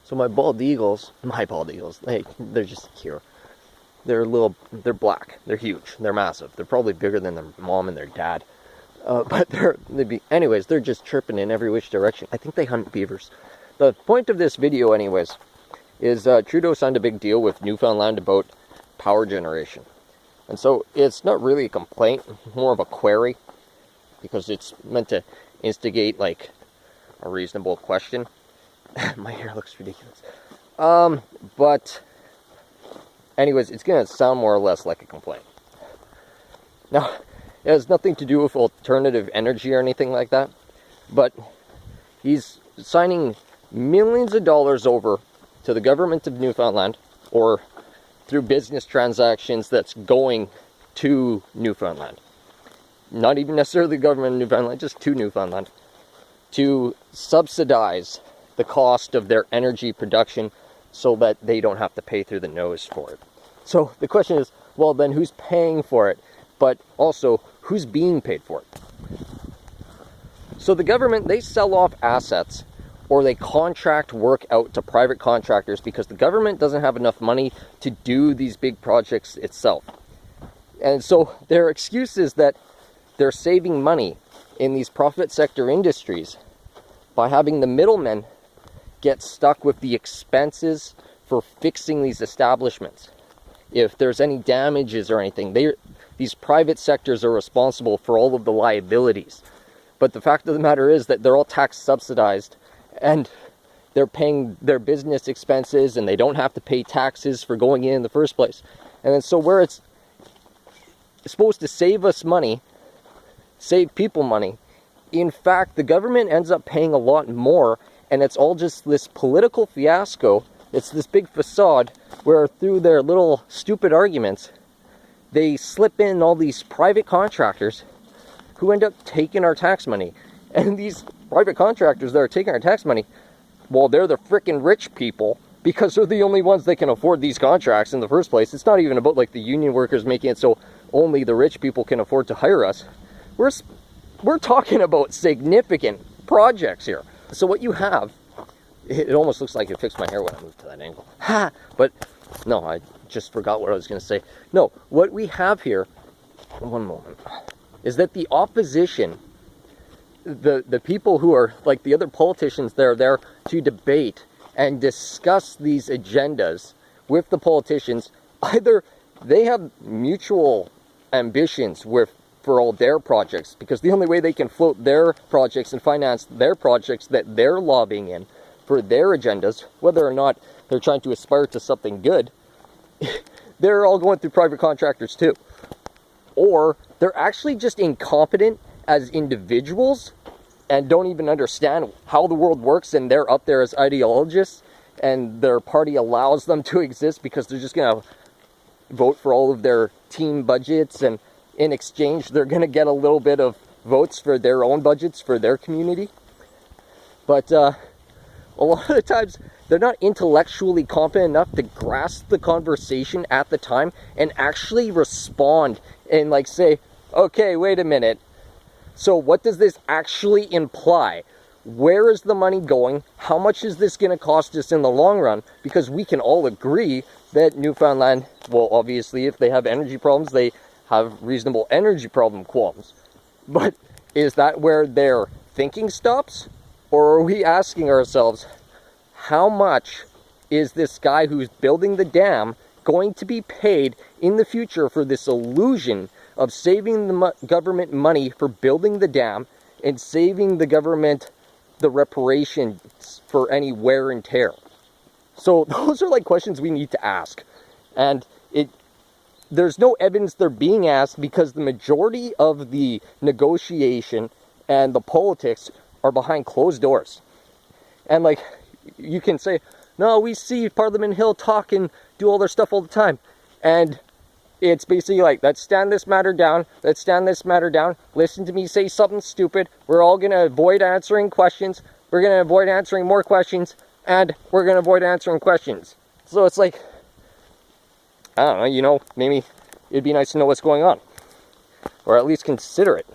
So my bald eagles, they're just here. They're black. They're huge. They're massive. They're probably bigger than their mom and their dad. But anyways, they're just chirping in every which direction. I think they hunt beavers. The point of this video, anyways, is Trudeau signed a big deal with Newfoundland about power generation. And so it's not really a complaint, more of a query, because it's meant to instigate like a reasonable question. My hair looks ridiculous. But anyways, it's going to sound more or less like a complaint. Now, it has nothing to do with alternative energy or anything like that, but he's signing millions of dollars over to the government of Newfoundland, or through business transactions that's going to Newfoundland. Not even necessarily the government of Newfoundland, just to Newfoundland, to subsidize the cost of their energy production so that they don't have to pay through the nose for it. So the question is, well then who's paying for it? But also, who's being paid for it? So the government, they sell off assets, or they contract work out to private contractors because the government doesn't have enough money to do these big projects itself. And so their excuse is that they're saving money in these profit sector industries by having the middlemen get stuck with the expenses for fixing these establishments. If there's any damages or anything, these private sectors are responsible for all of the liabilities. But the fact of the matter is that they're all tax subsidized, and they're paying their business expenses, and they don't have to pay taxes for going in the first place. And then so where it's supposed to save us money, save people money, in fact the government ends up paying a lot more, and it's all just this political fiasco. It's this big facade where through their little stupid arguments they slip in all these private contractors who end up taking our tax money. And these private contractors that are taking our tax money, well, they're the frickin' rich people because they're the only ones that can afford these contracts in the first place. It's not even about like the union workers making it so only the rich people can afford to hire us. We're talking about significant projects here. So what you have, it almost looks like it fixed my hair when I moved to that angle. Ha! But no, I just forgot what I was going to say. No, what we have here, one moment, is that the opposition, the people who are like the other politicians that are there to debate and discuss these agendas with the politicians, either they have mutual ambitions for all their projects, because the only way they can float their projects and finance their projects that they're lobbying in for their agendas, whether or not they're trying to aspire to something good, they're all going through private contractors too. Or they're actually just incompetent as individuals and don't even understand how the world works, and they're up there as ideologists, and their party allows them to exist because they're just going to vote for all of their team budgets, and in exchange they're going to get a little bit of votes for their own budgets for their community. But a lot of the times they're not intellectually competent enough to grasp the conversation at the time and actually respond and like say, okay, wait a minute, so what does this actually imply? Where is the money going? How much is this going to cost us in the long run? Because we can all agree that Newfoundland, well, obviously, if they have energy problems, they have reasonable energy problem qualms. But is that where their thinking stops? Or are we asking ourselves, how much is this guy who's building the dam going to be paid in the future for this illusion of saving the government money for building the dam and saving the government the reparations for any wear and tear? So those are like questions we need to ask. And there's no evidence they're being asked because the majority of the negotiation and the politics are behind closed doors. And like, you can say, no, we see Parliament Hill talk and do all their stuff all the time. And it's basically like, let's stand this matter down, let's stand this matter down, listen to me say something stupid, we're all going to avoid answering questions, we're going to avoid answering more questions, and we're going to avoid answering questions. So it's like, I don't know, maybe it'd be nice to know what's going on. Or at least consider it.